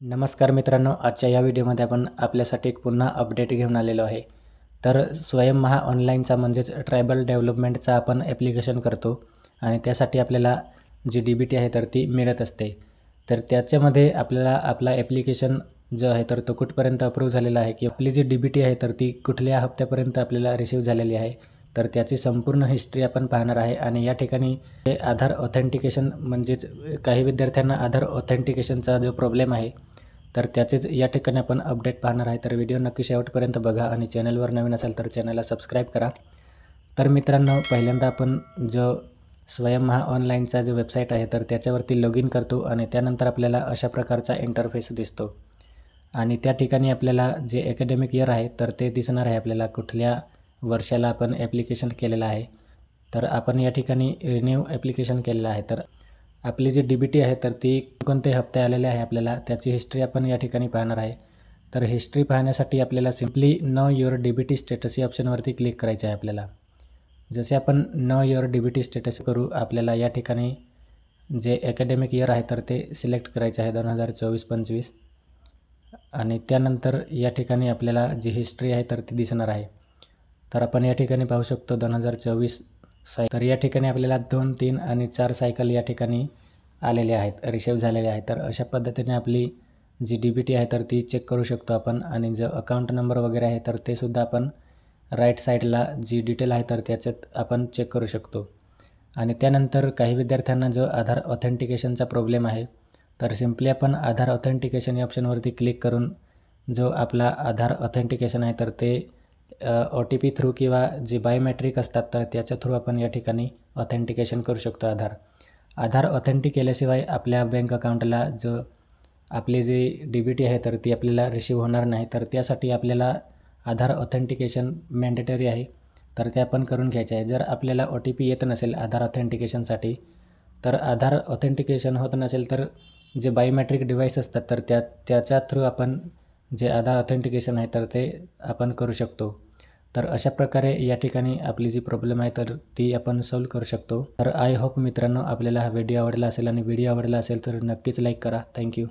नमस्कार मित्रांनो, आजच्या या व्हिडिओमध्ये आपण आपल्यासाठी एक पुन्हा अपडेट घेऊन आलेलो आहे। तर स्वयं महा ऑनलाईनचा म्हणजेच ट्रायबल डेव्हलपमेंटचा आपण ॲप्लिकेशन करतो आणि त्यासाठी आपल्याला जी DBT आहे तर ती मिळत असते। तर त्याच्यामध्ये आपल्याला आपला ॲप्लिकेशन जो आहे तर तो कुठपर्यंत अप्रूव्ह झालेला आहे की आपली जी DBT आहे तर ती कुठल्या हप्त्यापर्यंत आपल्याला रिसीव्ह झालेली आहे, तर त्याची संपूर्ण हिस्ट्री आपण पाहणार आहे। आणि या ठिकाणी आधार ऑथेंटिकेशन म्हणजेच काही विद्यार्थ्यांना आधार ऑथेंटिकेशनचा जो प्रॉब्लेम आहे तर त्याचेच या ठिकाणी आपण अपडेट पाहणार आहे। तर व्हिडिओ नक्की शेवटपर्यंत बघा आणि चॅनलवर नवीन असाल तर चॅनलला सबस्क्राईब करा। तर मित्रांनो, पहिल्यांदा आपण जो स्वयं महा ऑनलाईनचा जो वेबसाईट आहे तर त्याच्यावरती लॉग इन करतो आणि त्यानंतर आपल्याला अशा प्रकारचा इंटरफेस दिसतो आणि त्या ठिकाणी आपल्याला जे अकॅडमिक इयर आहे तर ते दिसणार आहे, आपल्याला कुठल्या वर्षाला आपण ॲप्लिकेशन केलेलं आहे। तर आपण या ठिकाणी रिन्यू ॲप्लिकेशन केलेलं आहे। तर आपली जी DBT आहे तर ती कोणते हप्ते आलेले आहे आपल्याला त्याची हिस्ट्री आपण या ठिकाणी पाहणार आहे। तर हिस्ट्री पाहण्यासाठी आपल्याला simply know your DBT status या ऑप्शनवरती क्लिक करायचे आहे आपल्याला। जसे आपण नो युअर DBT स्टेटस करू, आपल्याला या ठिकाणी जे अकॅडमिक इयर आहे तर ते सिलेक्ट करायचे आहे 2024-25 आणि त्यानंतर या ठिकाणी आपल्याला जी हिस्ट्री आहे तर ती दिसणार आहे। तर आपण या ठिकाणी पाहू शकतो 2024 तर या ठिकाणी आपल्याला 2, 3 आणि 4 सायकल या ठिकाणी आलेले आहेत, रिसीव्ह झालेले आहेत। तर अशा पद्धतीने आपली जी DBT आहे तर ती चेक करू शकतो आपण। आणि जो अकाउंट नंबर वगैरे आहे तर ते सुद्धा आपण राईट साईडला जी डिटेल आहे तर त्याच्यात आपण चेक करू शकतो। आणि त्यानंतर काही विद्यार्थ्यांना जो आधार ऑथेंटिकेशनचा प्रॉब्लेम आहे तर सिम्पली आपण आधार ऑथेंटिकेशन या ऑप्शनवरती क्लिक करून जो आपला आधार ऑथेंटिकेशन आहे तर ते OTP थ्रू किंवा जे बायोमेट्रिक असतात तर त्याच्या थ्रू आपण या ठिकाणी ऑथेंटिकेशन करू शकतो। आधार ऑथेंटिक केल्याशिवाय आपल्या बँक अकाउंटला जो आपली जी DBT आहे तर ती आपल्याला रिसीव्ह होणार नाही। तर त्यासाठी आपल्याला आधार ऑथेंटिकेशन मॅन्डेटरी आहे, तर ते आपण करून घ्यायचे आहे। जर आपल्याला OTP येत नसेल आधार ऑथेंटिकेशनसाठी तर आधार ऑथेंटिकेशन होत नसेल तर जे बायोमेट्रिक डिव्हाइस असतात तर त्याच्या थ्रू आपण जे आधार ऑथेंटिकेशन आहे तर ते आपण करू शकतो। तर अशा प्रकारे या ठिकाणी आपली जी प्रॉब्लेम आहे तर ती आपण सॉल्व्ह करू शकतो। तर आय होप मित्रांनो आपल्याला हा व्हिडिओ आवडला असेल आणि व्हिडिओ आवडला असेल तर नक्कीच लाईक करा। थँक्यू।